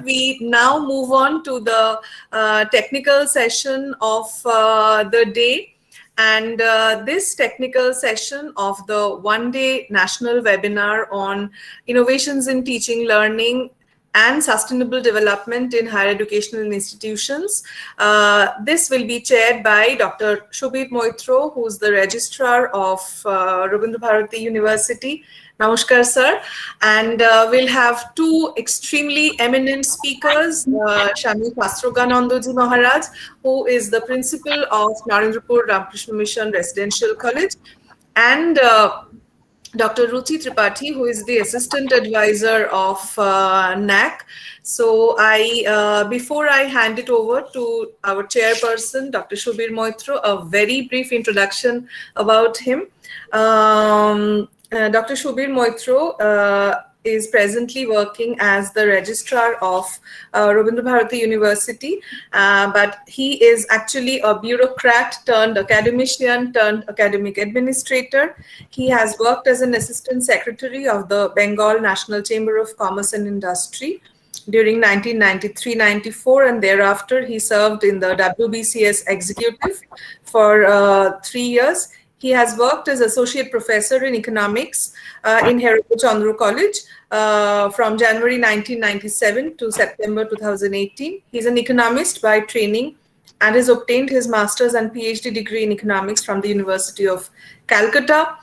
We now move on to the technical session of the day. And this technical session of the one-day national webinar on innovations in teaching, learning, and sustainable development in higher educational institutions. This will be chaired by Dr. Shubir Moitro, who is the registrar of Rabindrabharati University. Namaskar, sir. And we'll have two extremely eminent speakers, Swami Shastrajnananda Maharaj, who is the principal of Narendrapur Ramakrishna Mission Residential College, and Dr. Ruchi Tripathi, who is the assistant advisor of NAAC. So before I hand it over to our chairperson, Dr. Shubir Moitro, a very brief introduction about him. Dr. Shubir Moitro is presently working as the registrar of Rabindrabharati University, but he is actually a bureaucrat turned academician turned academic administrator. He has worked as an assistant secretary of the Bengal National Chamber of Commerce and Industry during 1993-94, and thereafter he served in the WBCS executive for 3 years. He has worked as associate professor in economics in Chandru College from January 1997 to September 2018. He's an economist by training and has obtained his master's and PhD degree in economics from the University of Calcutta.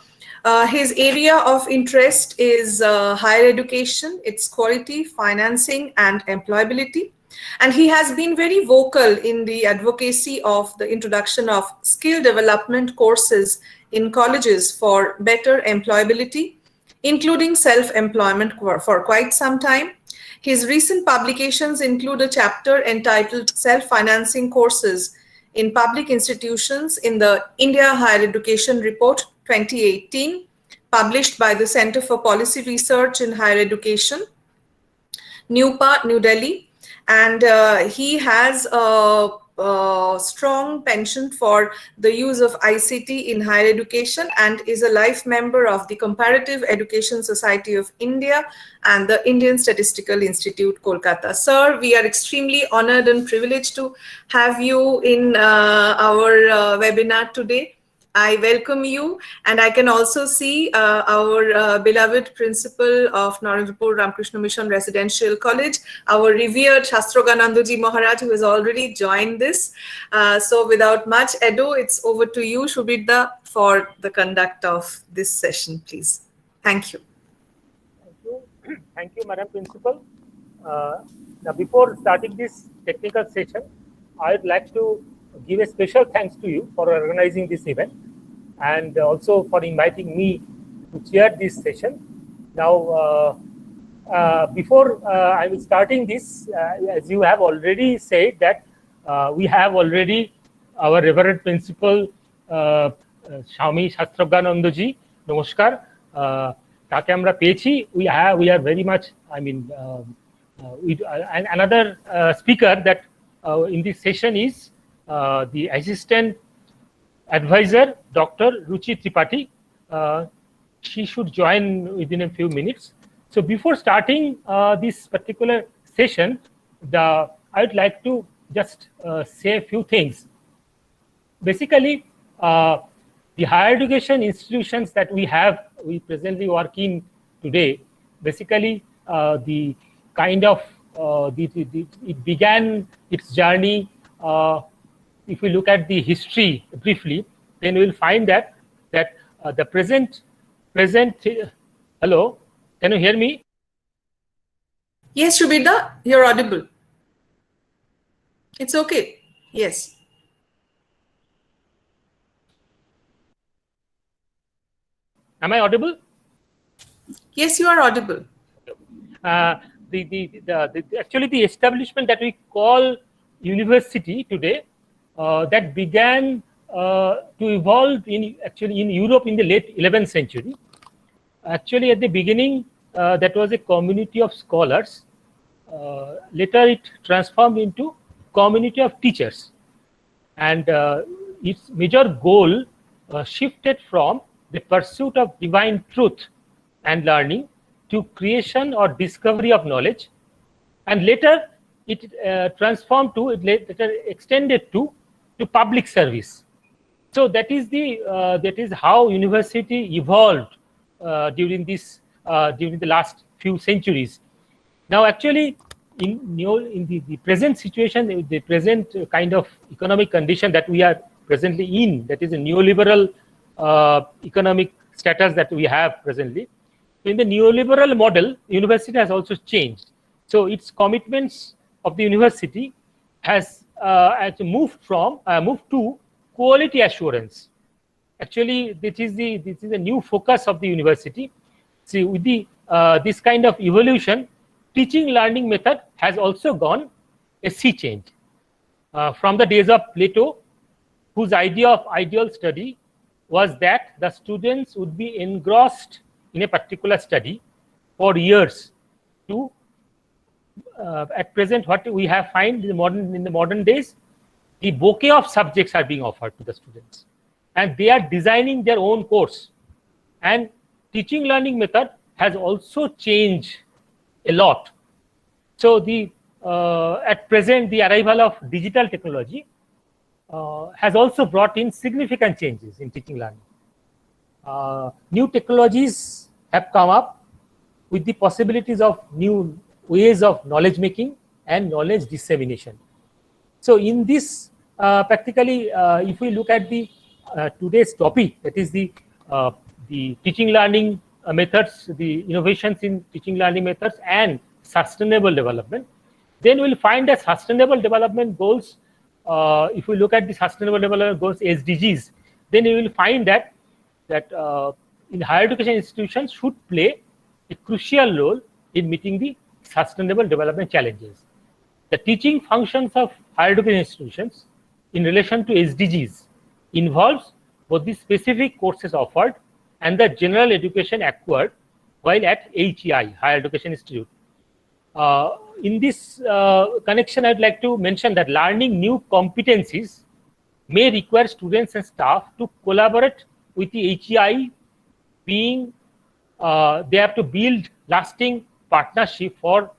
His area of interest is higher education, its quality, financing, and employability. And he has been very vocal in the advocacy of the introduction of skill development courses in colleges for better employability, including self-employment for quite some time. His recent publications include a chapter entitled Self-Financing Courses in Public Institutions in the India Higher Education Report 2018, published by the Center for Policy Research in Higher Education, NUPA, New Delhi. And he has a strong penchant for the use of ICT in higher education and is a life member of the Comparative Education Society of India and the Indian Statistical Institute, Kolkata. Sir, we are extremely honored and privileged to have you in our webinar today. I welcome you, and I can also see our beloved principal of Narendrapur Ramakrishna Mission Residential College, our revered Shastrajnananda Maharaj, who has already joined this. So without much ado, it's over to you, Shubirda, for the conduct of this session, please. Thank you. Thank you. Thank you, Madam Principal. Now, before starting this technical session, I would like to give a special thanks to you for organizing this event and also for inviting me to chair this session. Now, before I was starting this, as you have already said that we have already our Reverend Principal Swami Shastrajnananda ji, Namaskar, তাকে আমরা পেয়েছি. We are very much, I mean, and another speaker that in this session is the assistant advisor, Dr. Ruchi Tripathi. She should join within a few minutes. So before starting this particular session, I would like to just say a few things. Basically, the higher education institutions that we presently work in today, basically the kind of, it began its journey. If we look at the history briefly, then we will find that the present. Hello, can you hear me? Yes, Shubirda, you're audible. It's okay. Yes. Am I audible? Yes, you are audible. Actually, the establishment that we call university today, that began to evolve in Europe in the late 11th century. Actually, at the beginning, that was a community of scholars. Later, it transformed into community of teachers, and its major goal shifted from the pursuit of divine truth and learning to creation or discovery of knowledge, and later it transformed to, it later extended to public service. So that is how university evolved during the last few centuries. Now, actually, in the present situation, the present kind of economic condition that we are presently in, that is a neoliberal economic status that we have presently. In the neoliberal model, university has also changed. So its commitments of the university has moved to quality assurance. Actually, this is a new focus of the university. See, with this kind of evolution, teaching learning method has also gone a sea change. From the days of Plato, whose idea of ideal study was that the students would be engrossed in a particular study for years. To at present, what we have find in the modern days, the bouquet of subjects are being offered to the students, and they are designing their own course. And teaching learning method has also changed a lot. So at present, the arrival of digital technology has also brought in significant changes in teaching learning. New technologies have come up with the possibilities of new ways of knowledge making and knowledge dissemination. So in this, practically, if we look at the today's topic, that is the teaching learning methods, the innovations in teaching learning methods and sustainable development, then we'll find that sustainable development goals, if we look at the sustainable development goals, SDGs, then you will find that in higher education institutions should play a crucial role in meeting the sustainable development challenges. The teaching functions of higher education institutions in relation to SDGs involves both the specific courses offered and the general education acquired while at HEI, Higher Education Institute. In this connection, I'd like to mention that learning new competencies may require students and staff to collaborate with the HEI, being they have to build lasting partnership for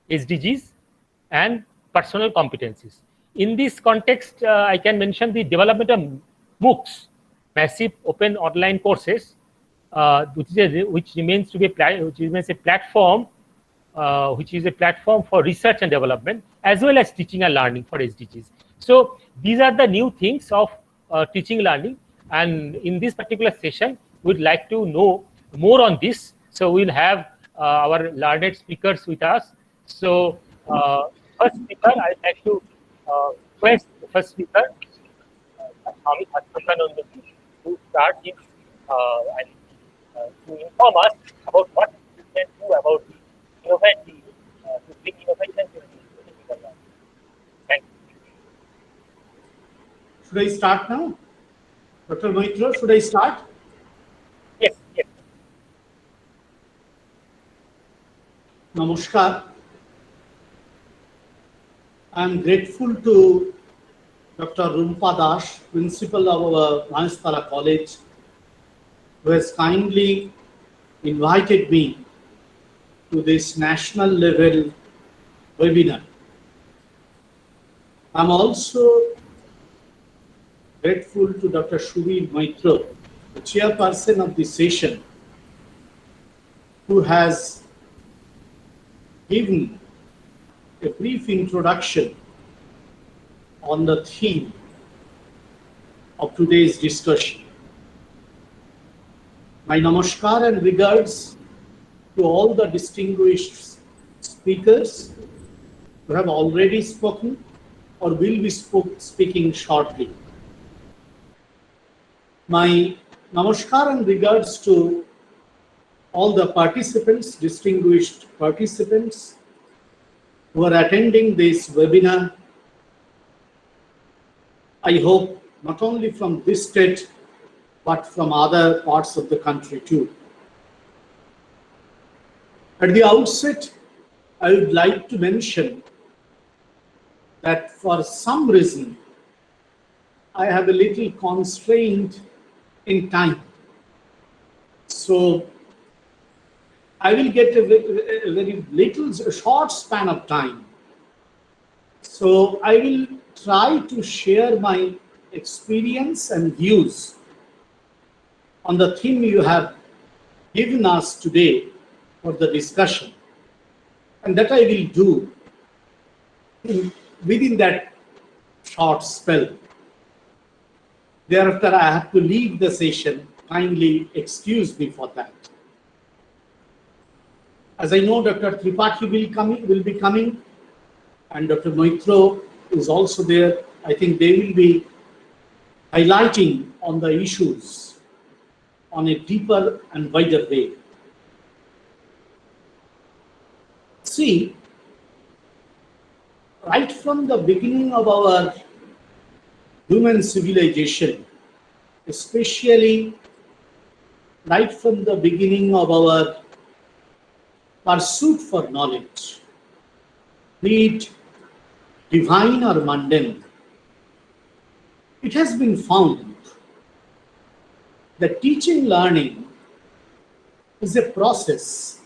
SDGs and personal competencies. In this context, I can mention the development of MOOCs, massive open online courses, which remains a platform, which is a platform for research and development, as well as teaching and learning for SDGs. So these are the new things of teaching learning, and in this particular session, we'd like to know more on this. So we'll have our learned speakers with us. So first speaker, I'd like to request the first speaker, Swami Shastrajnananda, to start his and to inform us about what we can do about the innovation, to bring innovation to the technical learning. Thank you. Should I start now? Dr. Maitra, should I start? Yes, yes. Namaskar. I am grateful to Dr. Rumpa, principal of our Maheshtala College, who has kindly invited me to this national level webinar. I am also grateful to Dr. Shri Maitra, the chairperson of the session, who has given a brief introduction on the theme of today's discussion. My namaskar and regards to all the distinguished speakers who have already spoken or will be speaking shortly. My namaskar and regards to all the participants, distinguished participants who are attending this webinar. I hope not only from this state, but from other parts of the country too. At the outset, I would like to mention that for some reason, I have a little constraint in time. So I will get a very little short span of time So I will try to share my experience and views on the theme you have given us today for the discussion. And that I will do within that short spell. Thereafter, I have to leave the session. Kindly excuse me for that. As I know, Dr. Tripathi will be coming, and Dr. Moitro is also there. I think they will be highlighting on the issues on a deeper and wider way. See, right from the beginning of our human civilization, especially right from the beginning of our pursuit for knowledge, be it divine or mundane, it has been found that teaching learning is a process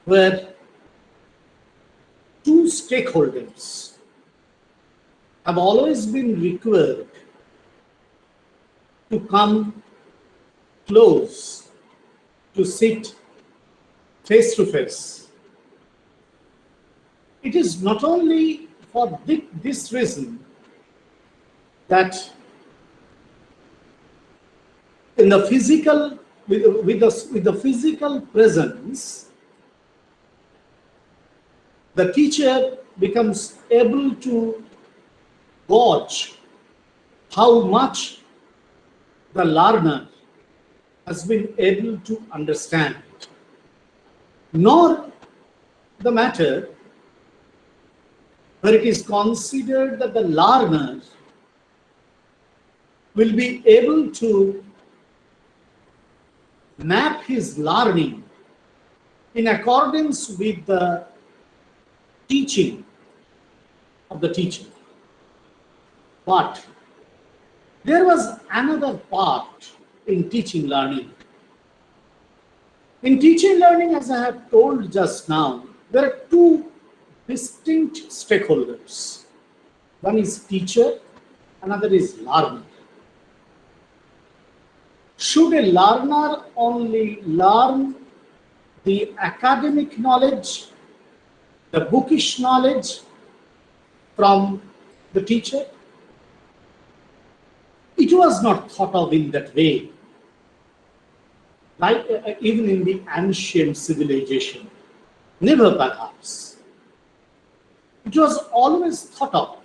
where two stakeholders have always been required to come close, to sit face to face. It is not only for this reason that in the physical, with the physical presence, the teacher becomes able to gauge how much the learner has been able to understand, nor the matter where it is considered that the learner will be able to map his learning in accordance with the teaching of the teacher. But there was another part in teaching learning. In teaching learning, as I have told just now, there are two distinct stakeholders. One is teacher, another is learner. Should a learner only learn the academic knowledge, the bookish knowledge from the teacher? It was not thought of in that way, like even in the ancient civilization. Never perhaps. It was always thought of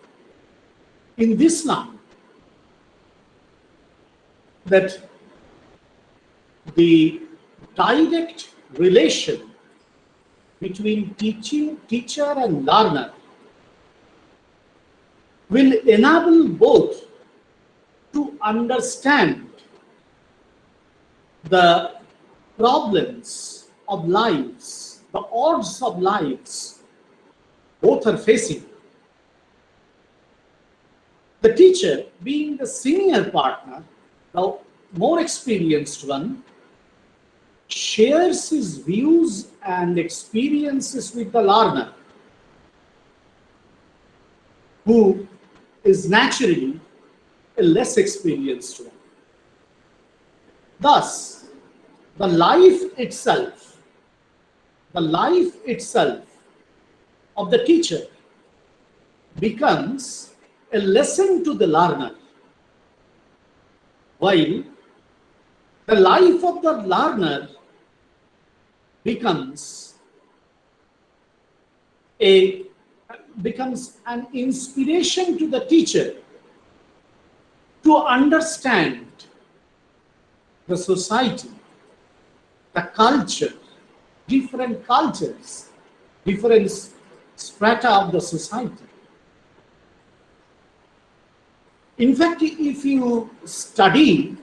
in this line that the direct relation between teacher and learner will enable both to understand the problems of lives, the odds of lives both are facing. The teacher, being the senior partner, the more experienced one, shares his views and experiences with the learner, who is naturally a less experienced one. Thus, the life itself of the teacher becomes a lesson to the learner, while the life of the learner becomes an inspiration to the teacher to understand the society, the culture, different cultures, different strata of the society. In fact, if you study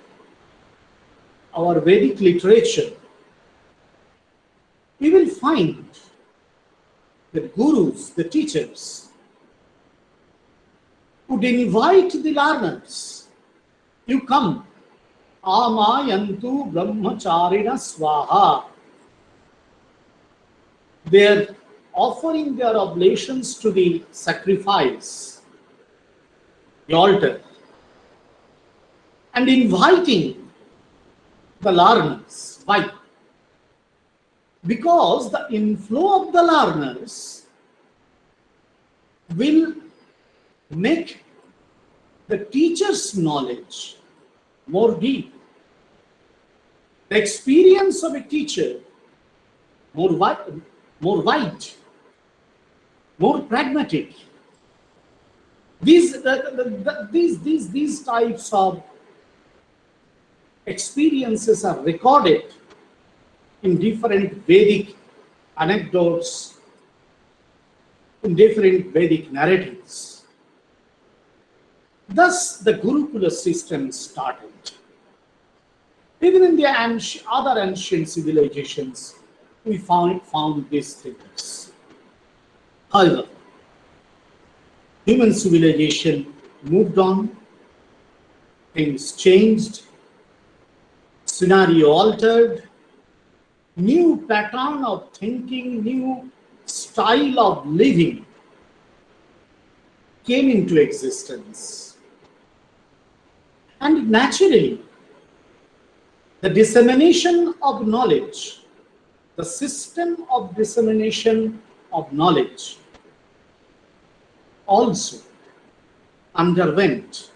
our Vedic literature, you will find that gurus, the teachers, would invite the learners. You come, amayantu brahmacharina swaha. Their offering their oblations to the sacrifice, the altar, and inviting the learners. Why? Because the inflow of the learners will make the teacher's knowledge more deep, the experience of a teacher more wide, more pragmatic. These types of experiences are recorded in different Vedic anecdotes, in different Vedic narratives. Thus, the Gurukula system started. Even in the other ancient civilizations, we found these things. However, human civilization moved on, things changed, scenario altered, new pattern of thinking, new style of living came into existence. And naturally, the dissemination of knowledge, the system of dissemination of knowledge also underwent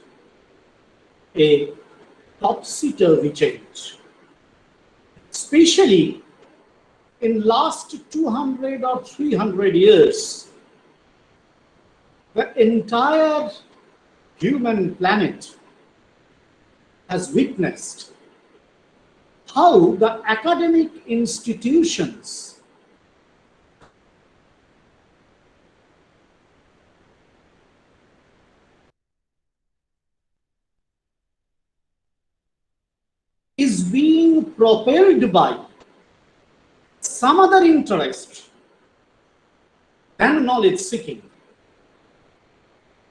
a topsy-turvy change, especially in last 200 or 300 years. The entire human planet has witnessed how the academic institutions is being propelled by some other interest than knowledge seeking.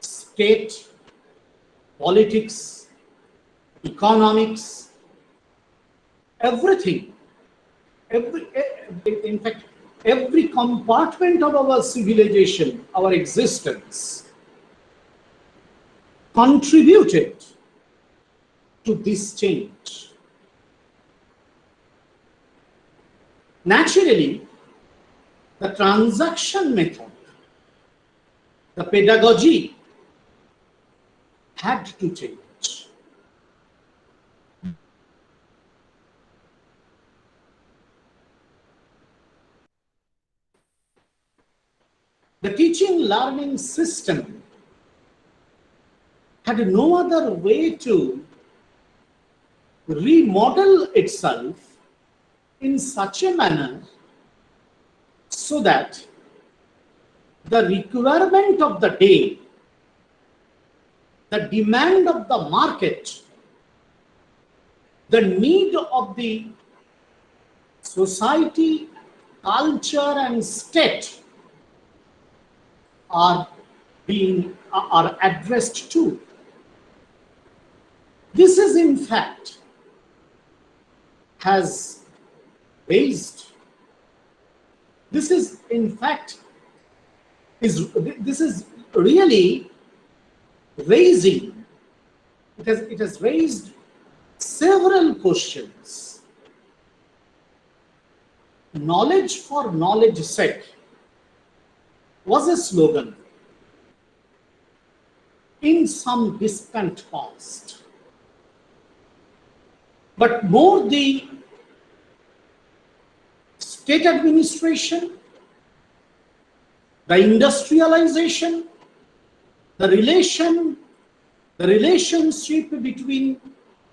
State, politics, economics, everything, in fact, every compartment of our civilization, our existence, contributed to this change. Naturally, the transaction method, the pedagogy had to change. The teaching learning system had no other way to remodel itself in such a manner so that the requirement of the day, the demand of the market, the need of the society, culture, and state are addressed to. This is in fact has raised. This is in fact this is really raising. It has raised several questions. Knowledge for knowledge's sake was a slogan in some distant past. But more the state administration, the industrialization, the relationship between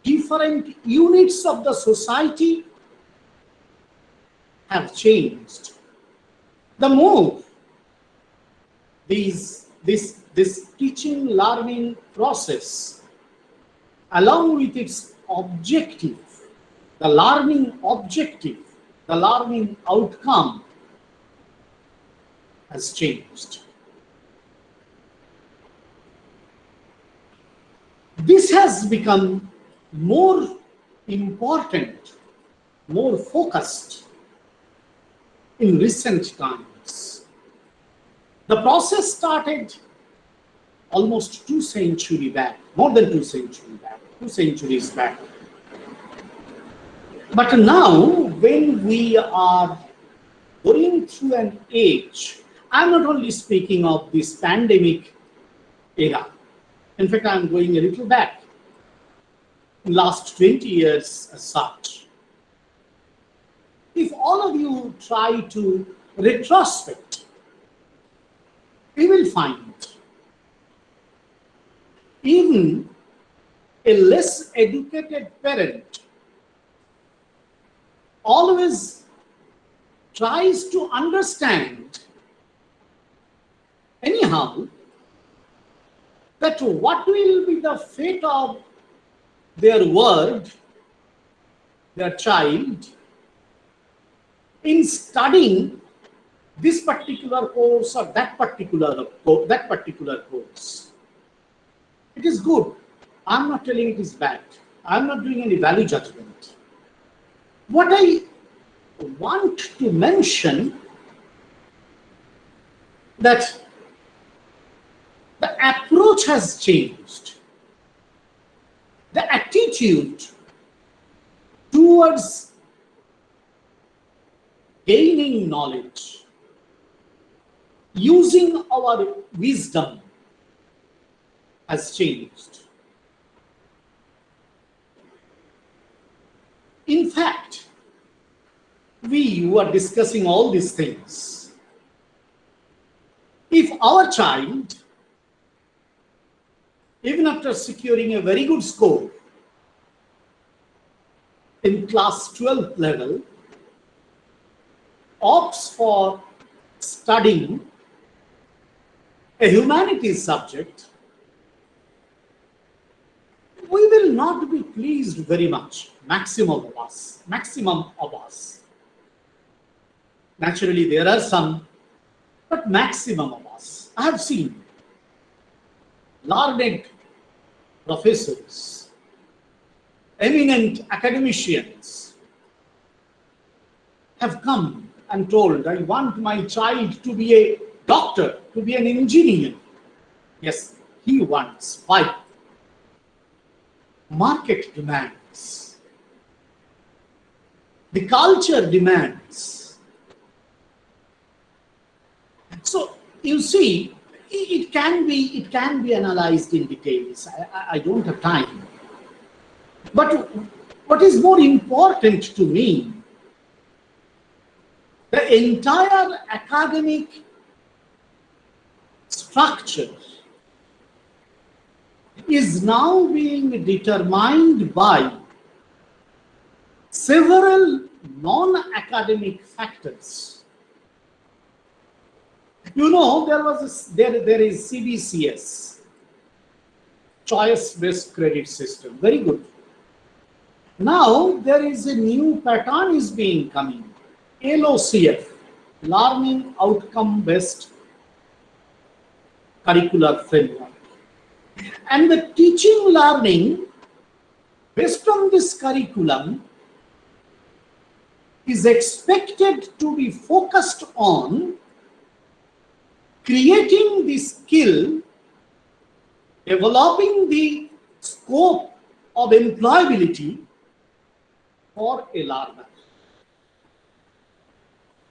different units of the society have changed. The more this teaching learning process, along with its objective, the learning objective, the learning outcome has changed. This has become more important, more focused in recent times. The process started almost 2 centuries back, more than 2 centuries back, 2 centuries back. But now, when we are going through an age, I'm not only speaking of this pandemic era. In fact, I'm going a little back, in last 20 years as such. If all of you try to retrospect, we will find even a less educated parent always tries to understand anyhow that what will be the fate of their word, their child, in studying this particular course or that particular course. It is good. I'm not telling it is bad. I'm not doing any value judgment. What I want to mention that the approach has changed. The attitude towards gaining knowledge, using our wisdom has changed. In fact, we who are discussing all these things, if our child, even after securing a very good score in class 12 level, opts for studying a humanities subject, we will not be pleased very much, maximum of us. Naturally, there are some, but maximum of us. I have seen learned professors, eminent academicians have come and told, I want my child to be a doctor, to be an engineer. Yes, he wants. Why? Market demands. The culture demands. So you see, it can be analyzed in details. I don't have time. But what is more important to me, the entire academic structure is now being determined by several non-academic factors. You know, there is CBCS, choice-based credit system, very good. Now there is a new pattern is being coming, LOCF, Learning Outcome-Based Curricular Framework. And the teaching learning based on this curriculum is expected to be focused on creating the skill, developing the scope of employability for a learner.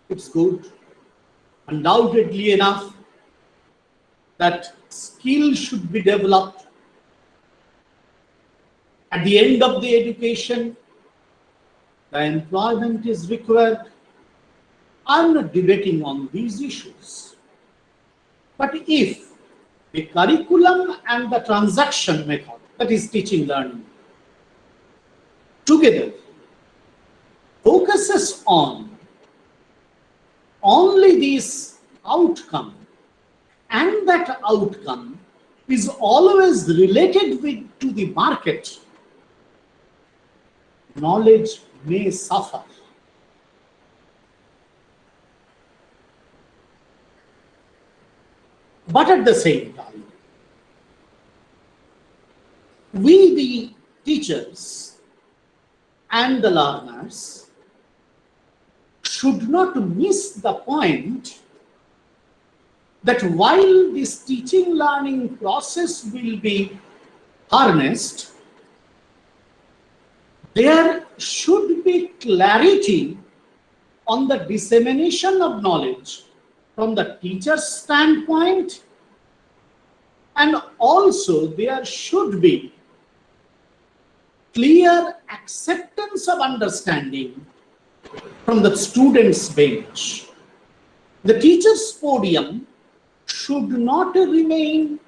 It's good, undoubtedly enough, that skill should be developed. At the end of the education, the employment is required. I'm not debating on these issues. But if the curriculum and the transaction method, that is teaching learning, together focuses on only this outcome, and that outcome is always related to the market, knowledge may suffer. But at the same time, we, the teachers and the learners, should not miss the point that while this teaching learning process will be harnessed, there should be clarity on the dissemination of knowledge from the teacher's standpoint, and also there should be clear acceptance of understanding from the student's bench. The teacher's podium should not remain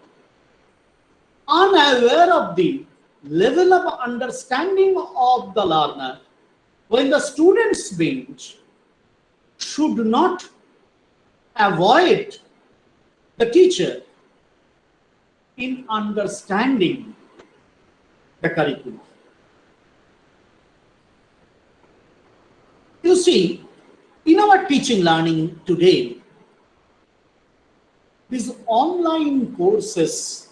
unaware of the level of understanding of the learner, when the student's bench should not avoid the teacher in understanding the curriculum. You see, in our teaching learning today, these online courses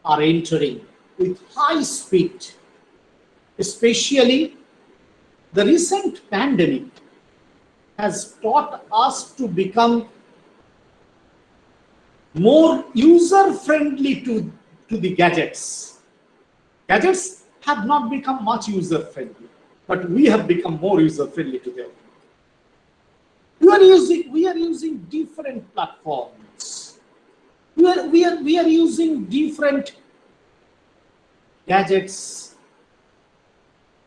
are entering with high speed, especially the recent pandemic has taught us to become more user-friendly to the gadgets. Gadgets have not become much user-friendly, but we have become more user-friendly to them. We are using different platforms. We are using different gadgets,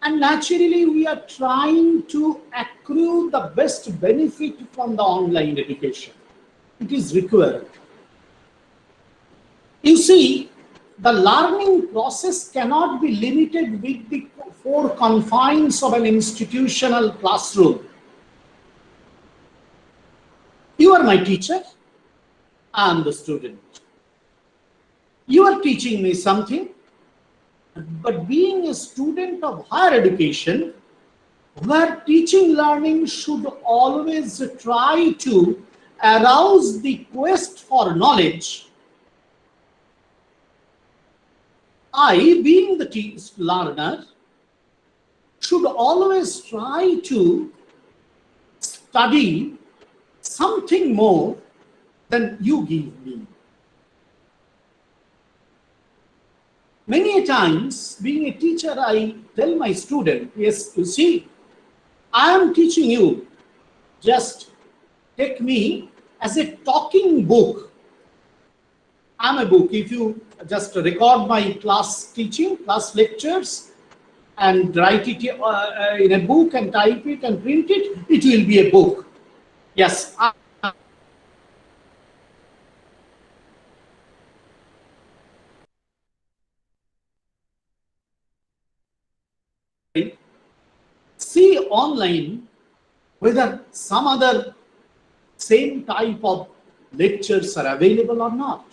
and naturally we are trying to accrue the best benefit from the online education. It is required. You see, the learning process cannot be limited with the four confines of an institutional classroom. You are my teacher, I am the student. You are teaching me something, but being a student of higher education, where teaching learning should always try to arouse the quest for knowledge, I, being the learner, should always try to study something more than you give me. Many a times, being a teacher, I tell my student, yes, you see, I am teaching you, just take me as a talking book. I'm a book. If you just record my class teaching, class lectures, and write it in a book and type it and print it, it will be a book. Yes. See online whether some other same type of lectures are available or not.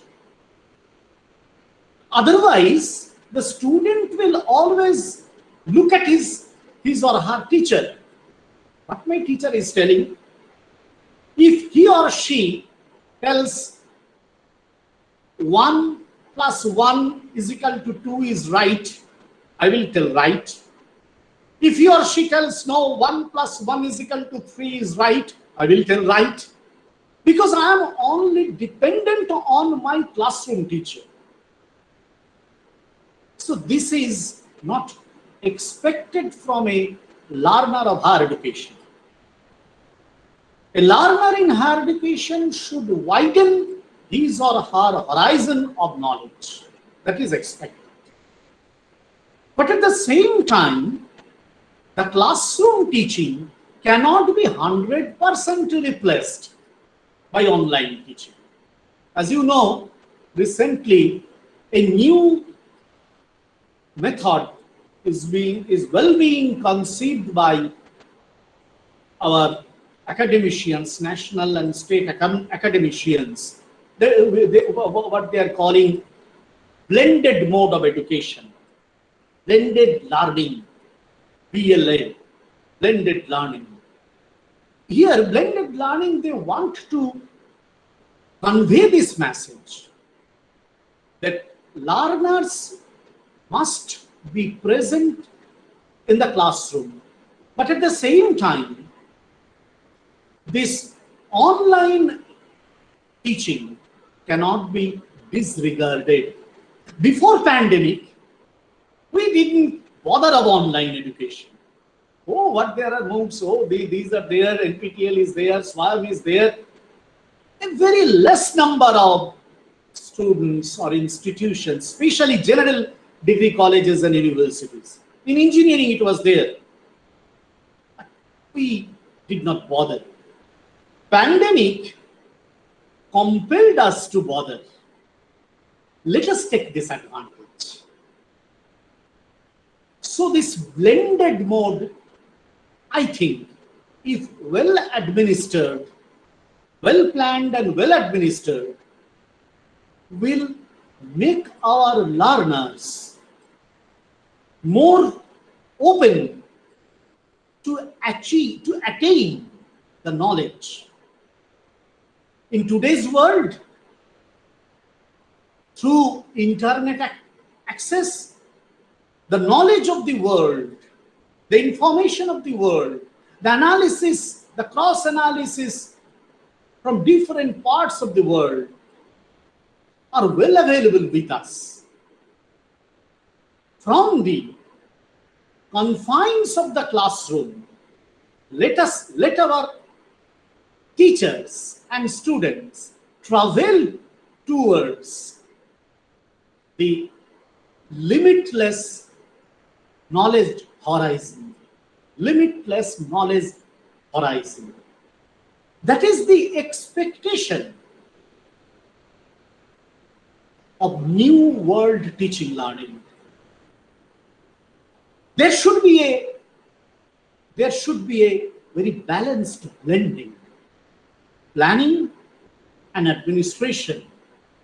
Otherwise, the student will always look at his or her teacher. What my teacher is telling, if he or she tells 1 plus 1 is equal to 2 is right, I will tell right. If he or she tells no, 1 plus 1 is equal to 3 is right, I will tell right. Because I am only dependent on my classroom teacher. So this is not expected from a learner of higher education. A learner in higher education should widen his or her horizon of knowledge. That is expected. But at the same time, the classroom teaching cannot be 100% replaced by online teaching. As you know, recently a new method is well being conceived by our academicians, national and state academicians. What they are calling blended mode of education, blended learning, BLA, blended learning. Here, blended learning, they want to convey this message that learners must be present in the classroom, but at the same time, this online teaching cannot be disregarded. Before pandemic, we didn't bother about online education. Oh, what there are MOOCs, oh, these are there, NPTEL is there, SWAM is there. A very less number of students or institutions, especially general degree colleges and universities. In engineering, it was there. We did not bother. Pandemic compelled us to bother. Let us take this advantage. So this blended mode, I think, if well administered, well planned and well administered, will make our learners more open to attain the knowledge. In today's world, through internet access, the knowledge of the world, the information of the world, the analysis, the cross analysis from different parts of the world are well available with us. From the confines of the classroom, let our teachers and students travel towards the limitless knowledge horizon. Limitless knowledge horizon. That is the expectation of new world teaching learning. There should be a very balanced blending. Planning and administration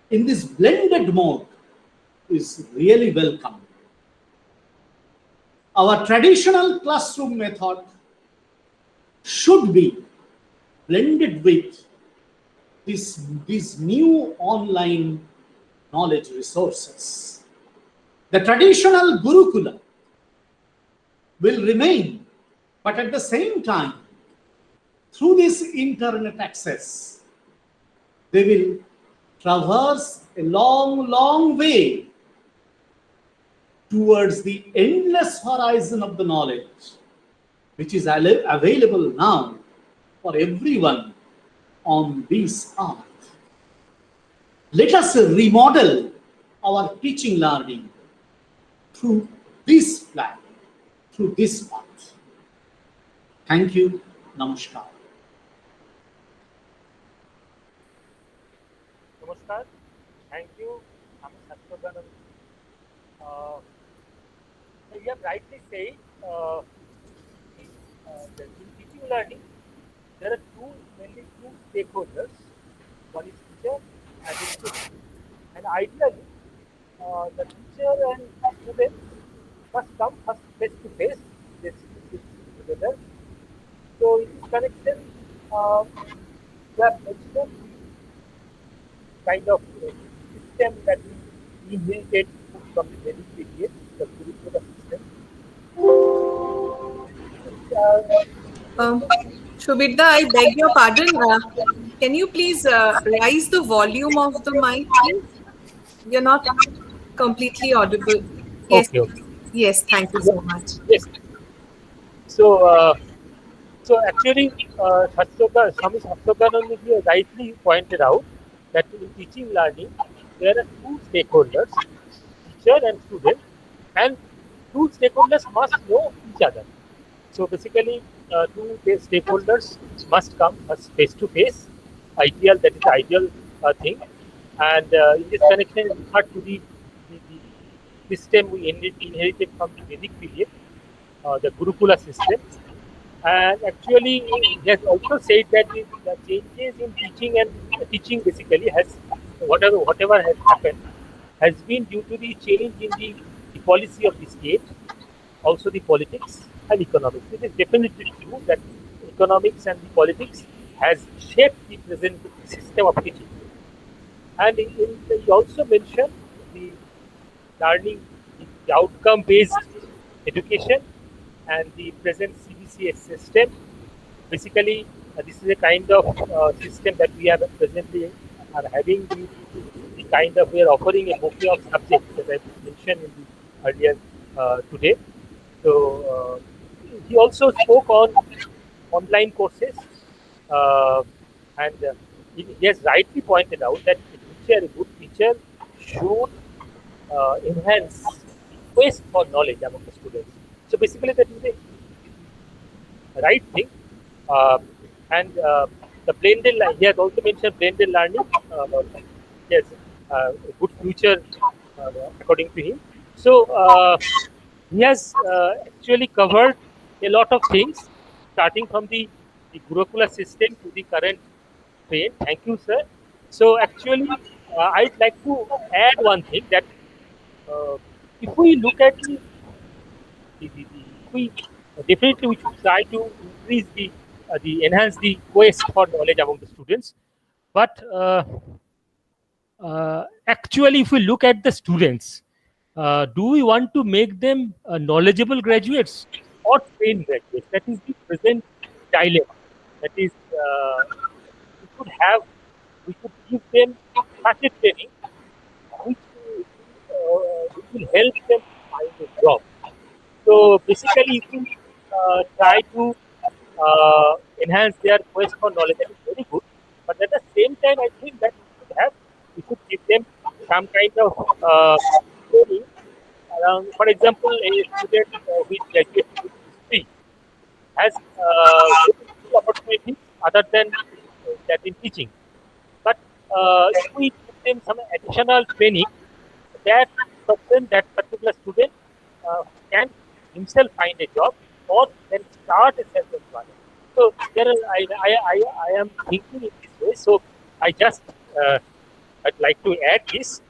in this blended mode is really welcome. Our traditional classroom method should be blended with these new online knowledge resources. The traditional Gurukula will remain, but at the same time, through this internet access, they will traverse a long way towards the endless horizon of the knowledge, which is available now for everyone on this earth. Let us remodel our teaching learning through this plan, through this path. Thank you. Namaskar. Namaskar. Thank you, Swami Shastrajnananda. You have rightly said in teaching learning, there are mainly two stakeholders. One is teacher and the student. And ideally, the teacher and student must come first face to face, they sit together. So in this connection, we have mentioned kind of system that we inherited from the Vedic period, the Gurukula system. Shubidda, I beg your pardon. Can you please raise the volume of the mic, please? You're not completely audible. Yes, Okay, okay. yes, thank you so much. Yes. So, actually, Swami Shastrajnananda rightly pointed out that in teaching learning, there are two stakeholders, teacher and student, and two stakeholders must know each other. So basically, two stakeholders must come face to face. Ideal, that is the ideal thing. And in this connection, it's referred to the system we inherited from the Vedic period, the Gurukula system. And actually, he has also said that the changes in teaching basically has whatever has happened has been due to the change in the policy of the state, also the politics and economics. It is definitely true that economics and the politics has shaped the present system of teaching. And he also mentioned the learning, the outcome-based education and the present CBCS system. Basically, this is a kind of system that we have presently are having the kind of, we are offering a bouquet of subjects as I mentioned in the earlier today. So he also spoke on online courses, uh, and he has rightly pointed out that a good teacher, should enhance the quest for knowledge among the students. So basically, that is the right thing. Uh, and the blended, he has also mentioned blended learning. Yes, a good future according to him. So he has actually covered a lot of things, starting from the Gurukula system to the current trend. Thank you, sir. So actually, I'd like to add one thing that uh, if we look at if we definitely we should try to increase the enhance the quest for knowledge among the students, but actually, if we look at the students, do we want to make them knowledgeable graduates or trained graduates? That is the present dilemma. That is, we could have, we could give them such a training which will help them find a job. So basically, if we try to enhance their quest for knowledge, that is very good. But at the same time, I think that we should give them some kind of training around. For example, a student who is graduating with history has very few opportunities other than that in teaching. But if we give them some additional training, that person, that particular student can himself find a job or can start a self-employment. So there, I am thinking in this way. So I just I'd like to add this.